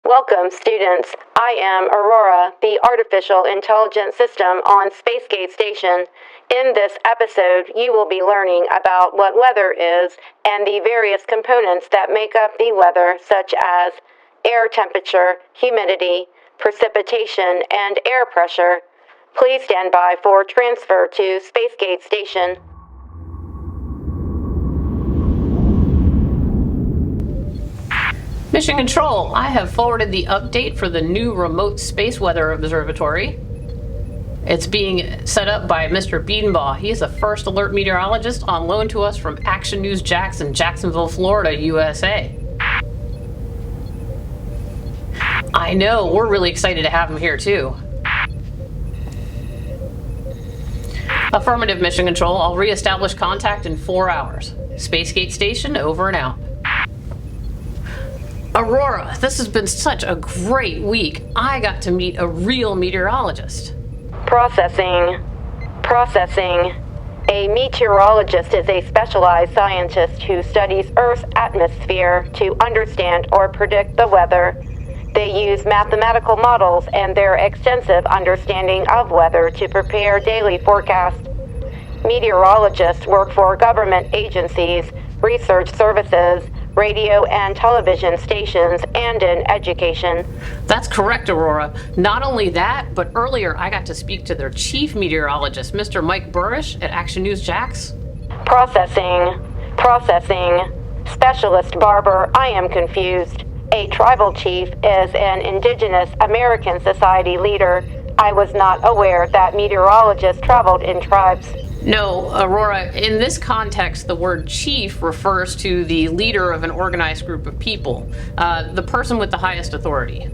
Welcome, students. I am Aurora, the artificial intelligence system on Spacegate Station. In this episode, you will be learning about what weather is and the various components that make up the weather, such as air temperature, humidity, precipitation, and air pressure. Please stand by for transfer to Spacegate Station. Mission Control, I have forwarded the update for the new remote space weather observatory. It's being set up by Mr. Biedenbaugh. He is the first alert meteorologist on loan to us from Action News Jax in Jacksonville, Florida, USA. I know, we're really excited to have him here too. Affirmative, Mission Control. I'll reestablish contact in 4 hours. Spacegate Station, over and out. Aurora, this has been such a great week. I got to meet a real meteorologist. Processing. A meteorologist is a specialized scientist who studies Earth's atmosphere to understand or predict the weather. They use mathematical models and their extensive understanding of weather to prepare daily forecasts. Meteorologists work for government agencies, research services, radio and television stations, and in education. That's correct, Aurora. Not only that, but earlier I got to speak to their chief meteorologist, Mr. Mike Burrish at Action News Jax. Processing. Specialist Barber, I am confused. A tribal chief is an indigenous American society leader. I was not aware that meteorologists traveled in tribes. No, Aurora, in this context, the word chief refers to the leader of an organized group of people, the person with the highest authority.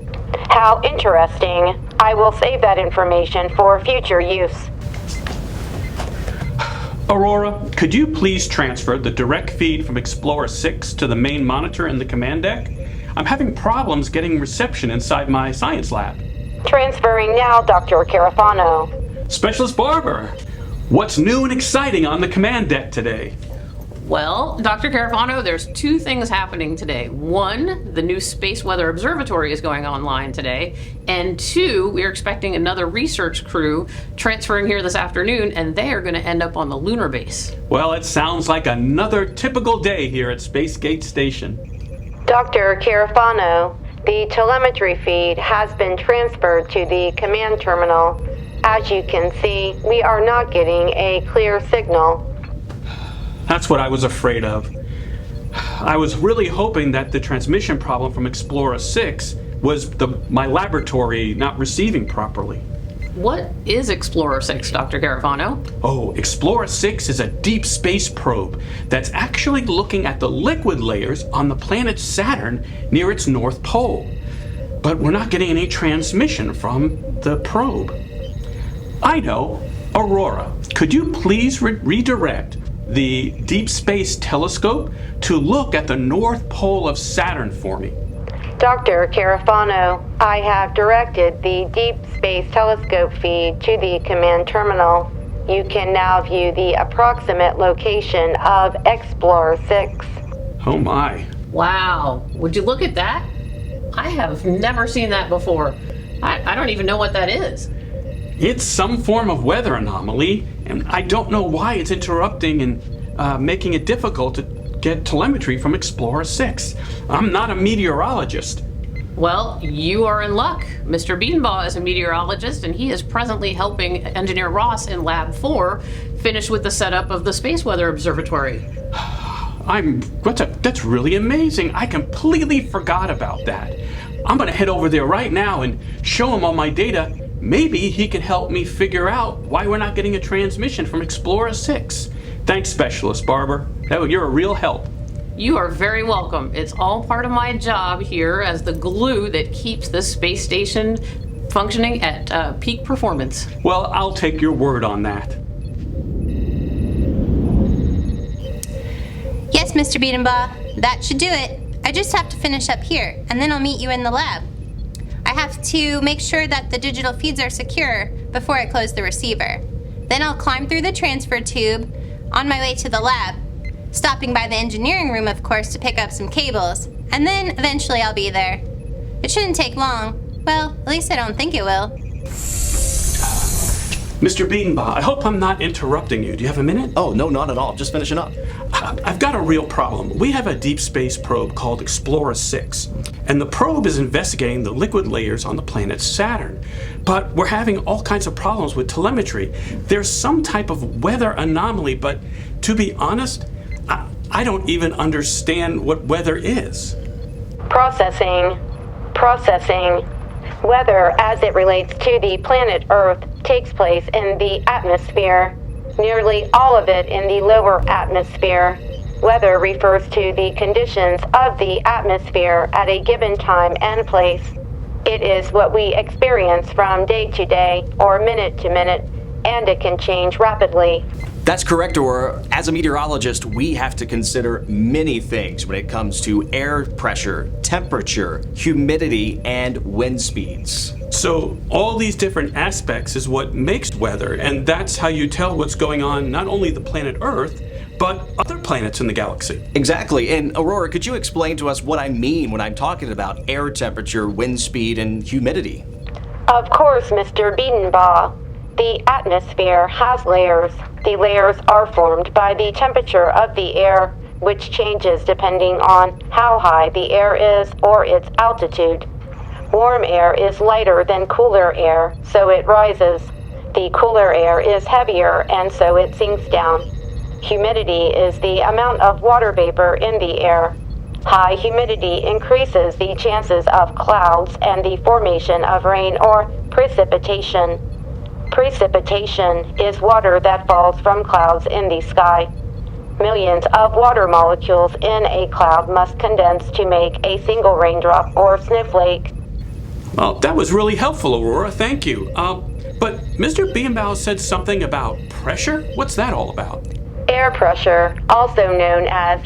How interesting. I will save that information for future use. Aurora, could you please transfer the direct feed from Explorer 6 to the main monitor in the command deck? I'm having problems getting reception inside my science lab. Transferring now, Dr. Carafano. Specialist Barber, what's new and exciting on the command deck today? Well, Dr. Carafano, there's two things happening today. One, the new Space Weather Observatory is going online today. And two, we're expecting another research crew transferring here this afternoon, and they are going to end up on the lunar base. Well, it sounds like another typical day here at Spacegate Station. Dr. Carafano, the telemetry feed has been transferred to the command terminal. As you can see, we are not getting a clear signal. That's what I was afraid of. I was really hoping that the transmission problem from Explorer 6 was my laboratory not receiving properly. What is Explorer 6, Dr. Carafano? Oh, Explorer 6 is a deep space probe that's actually looking at the liquid layers on the planet Saturn near its North Pole. But we're not getting any transmission from the probe. I know. Aurora, could you please redirect the Deep Space Telescope to look at the North Pole of Saturn for me? Dr. Carafano, I have directed the Deep Space Telescope feed to the command terminal. You can now view the approximate location of Explorer 6. Oh my. Wow. Would you look at that? I have never seen that before. I don't even know what that is. It's some form of weather anomaly, and I don't know why it's interrupting and making it difficult to get telemetry from Explorer 6. I'm not a meteorologist. Well, you are in luck. Mr. Biedenbaugh is a meteorologist, and he is presently helping Engineer Ross in Lab 4 finish with the setup of the Space Weather Observatory. That's really amazing. I completely forgot about that. I'm going to head over there right now and show him all my data. Maybe he can help me figure out why we're not getting a transmission from Explorer 6. Thanks, Specialist Barber. You're a real help. You are very welcome. It's all part of my job here as the glue that keeps this space station functioning at peak performance. Well, I'll take your word on that. Yes, Mr. Biedenbaugh, that should do it. I just have to finish up here, and then I'll meet you in the lab. I have to make sure that the digital feeds are secure before I close the receiver. Then I'll climb through the transfer tube on my way to the lab, stopping by the engineering room, of course, to pick up some cables, and then eventually I'll be there. It shouldn't take long. Well, at least I don't think it will. Mr. Beanbaugh, I hope I'm not interrupting you. Do you have a minute? Oh, no, not at all. Just finishing up. I've got a real problem. We have a deep space probe called Explorer 6, and the probe is investigating the liquid layers on the planet Saturn. But we're having all kinds of problems with telemetry. There's some type of weather anomaly, but to be honest, I don't even understand what weather is. Processing. Weather, as it relates to the planet Earth, takes place in the atmosphere, nearly all of it in the lower atmosphere. Weather refers to the conditions of the atmosphere at a given time and place. It is what we experience from day to day or minute to minute, and it can change rapidly. That's correct, Aurora. As a meteorologist, we have to consider many things when it comes to air pressure, temperature, humidity, and wind speeds. So all these different aspects is what makes weather, and that's how you tell what's going on not only the planet Earth, but other planets in the galaxy. Exactly. And Aurora, could you explain to us what I mean when I'm talking about air temperature, wind speed, and humidity? Of course, Mr. Beanbaugh. The atmosphere has layers. The layers are formed by the temperature of the air, which changes depending on how high the air is or its altitude. Warm air is lighter than cooler air, so it rises. The cooler air is heavier, and so it sinks down. Humidity is the amount of water vapor in the air. High humidity increases the chances of clouds and the formation of rain or precipitation. Precipitation is water that falls from clouds in the sky. Millions of water molecules in a cloud must condense to make a single raindrop or snowflake. Well, that was really helpful, Aurora. Thank you. But Mr. Beanbaugh said something about pressure? What's that all about? Air pressure, also known as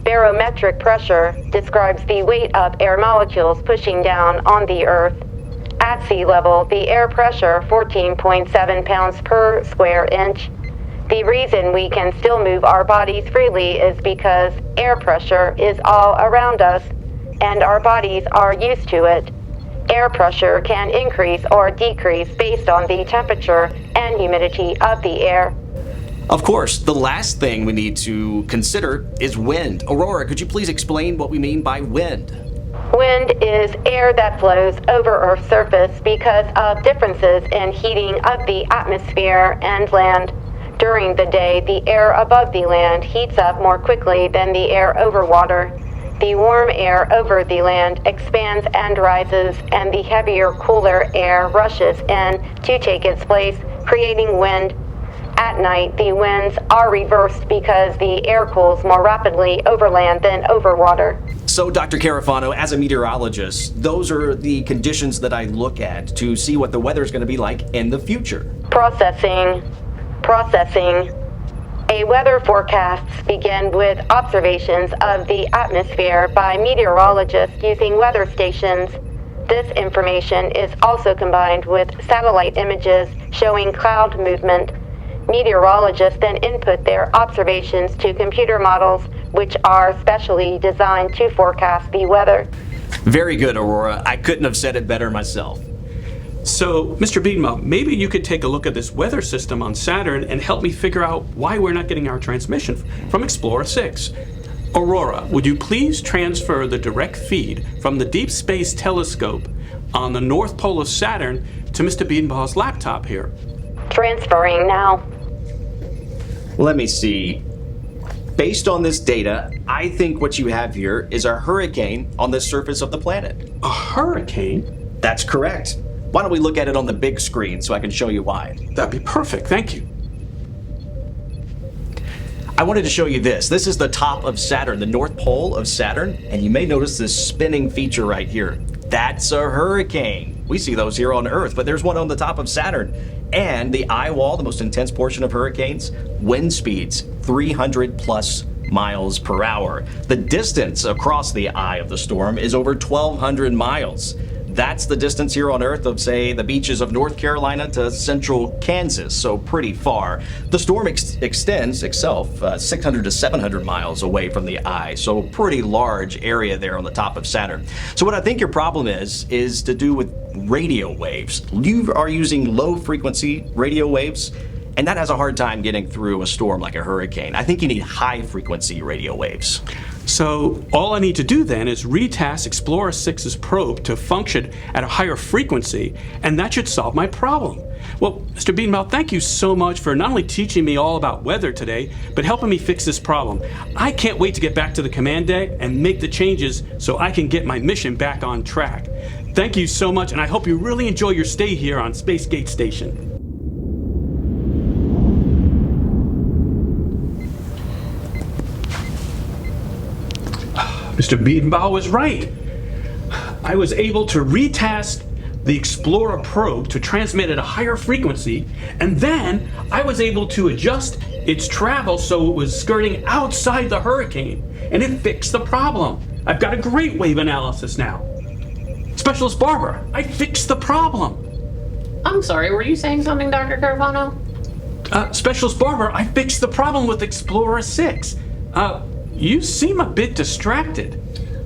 barometric pressure, describes the weight of air molecules pushing down on the Earth. At sea level, the air pressure 14.7 pounds per square inch. The reason we can still move our bodies freely is because air pressure is all around us, and our bodies are used to it. Air pressure can increase or decrease based on the temperature and humidity of the air. Of course, the last thing we need to consider is wind. Aurora, could you please explain what we mean by wind? Wind is air that flows over Earth's surface because of differences in heating of the atmosphere and land. During the day, the air above the land heats up more quickly than the air over water. The warm air over the land expands and rises, and the heavier, cooler air rushes in to take its place, creating wind. At night, the winds are reversed because the air cools more rapidly over land than over water. So, Dr. Carafano, as a meteorologist, those are the conditions that I look at to see what the weather is going to be like in the future. Processing. A weather forecasts begin with observations of the atmosphere by meteorologists using weather stations. This information is also combined with satellite images showing cloud movement. Meteorologists then input their observations to computer models, which are specially designed to forecast the weather. Very good, Aurora. I couldn't have said it better myself. So, Mr. Beanbaugh, maybe you could take a look at this weather system on Saturn and help me figure out why we're not getting our transmission from Explorer 6. Aurora, would you please transfer the direct feed from the Deep Space Telescope on the North Pole of Saturn to Mr. Beanbaugh's laptop here? Transferring now. Let me see. Based on this data, I think what you have here is a hurricane on the surface of the planet. A hurricane? That's correct. Why don't we look at it on the big screen so I can show you why? That'd be perfect, thank you. I wanted to show you this. This is the top of Saturn, the North Pole of Saturn, and you may notice this spinning feature right here. That's a hurricane. We see those here on Earth, but there's one on the top of Saturn. And the eye wall, the most intense portion of hurricanes, wind speeds 300 plus miles per hour. The distance across the eye of the storm is over 1,200 miles. That's the distance here on Earth of, say, the beaches of North Carolina to central Kansas, so pretty far. The storm extends itself 600 to 700 miles away from the eye, so pretty large area there on the top of Saturn. So what I think your problem is to do with radio waves. You are using low frequency radio waves, and that has a hard time getting through a storm like a hurricane. I think you need high frequency radio waves. So all I need to do then is retask Explorer 6's probe to function at a higher frequency, and that should solve my problem. Well, Mr. Beanball, thank you so much for not only teaching me all about weather today, but helping me fix this problem. I can't wait to get back to the command deck and make the changes so I can get my mission back on track. Thank you so much, and I hope you really enjoy your stay here on Spacegate Station. Mr. Beanball was right. I was able to retask the Explorer probe to transmit at a higher frequency, and then I was able to adjust its travel so it was skirting outside the hurricane, and it fixed the problem. I've got a great wave analysis now. Specialist Barber, I fixed the problem. I'm sorry, were you saying something, Dr. Carvano? Specialist Barber, I fixed the problem with Explorer 6. You seem a bit distracted.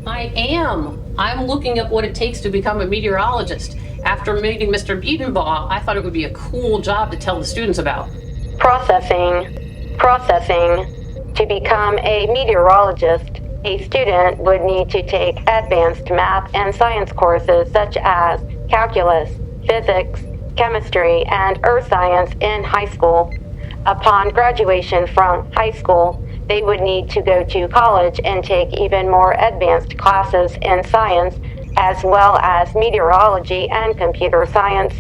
I am. I'm looking up what it takes to become a meteorologist. After meeting Mr. Beatenbaugh, I thought it would be a cool job to tell the students about. Processing. To become a meteorologist, a student would need to take advanced math and science courses such as calculus, physics, chemistry, and earth science in high school. Upon graduation from high school, they would need to go to college and take even more advanced classes in science, as well as meteorology and computer science.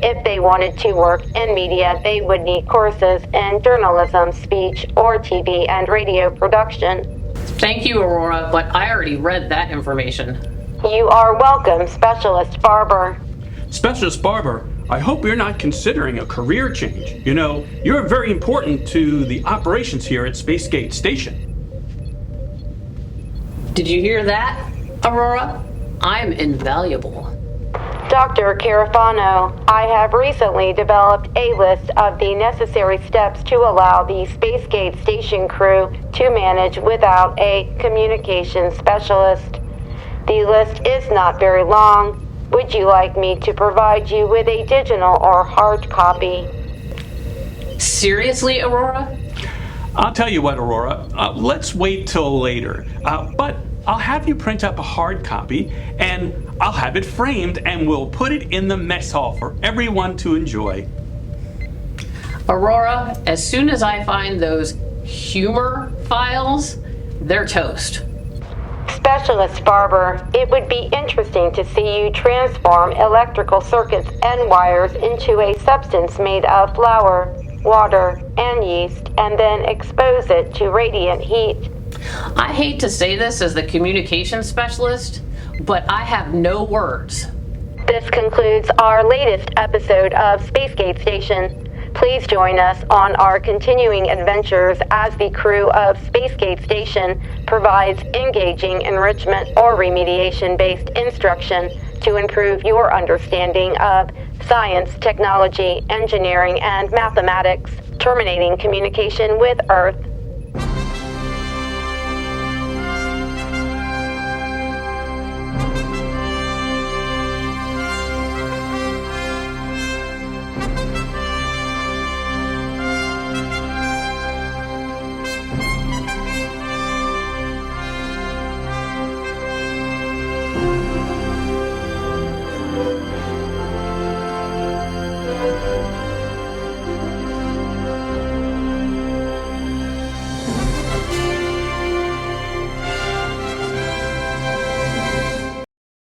If they wanted to work in media, they would need courses in journalism, speech, or TV and radio production. Thank you, Aurora, but I already read that information. You are welcome, Specialist Barber. Specialist Barber, I hope you're not considering a career change. You know, you're very important to the operations here at Spacegate Station. Did you hear that, Aurora? I'm invaluable. Dr. Carafano, I have recently developed a list of the necessary steps to allow the Spacegate Station crew to manage without a communication specialist. The list is not very long. Would you like me to provide you with a digital or hard copy? Seriously, Aurora? I'll tell you what, Aurora, let's wait till later. But I'll have you print up a hard copy, and I'll have it framed, and we'll put it in the mess hall for everyone to enjoy. Aurora, as soon as I find those humor files, they're toast. Specialist Barber, it would be interesting to see you transform electrical circuits and wires into a substance made of flour, water, and yeast, and then expose it to radiant heat. I hate to say this as the communications specialist, but I have no words. This concludes our latest episode of Spacegate Station. Please join us on our continuing adventures as the crew of Spacegate Station provides engaging enrichment or remediation-based instruction to improve your understanding of science, technology, engineering, and mathematics, terminating communication with Earth.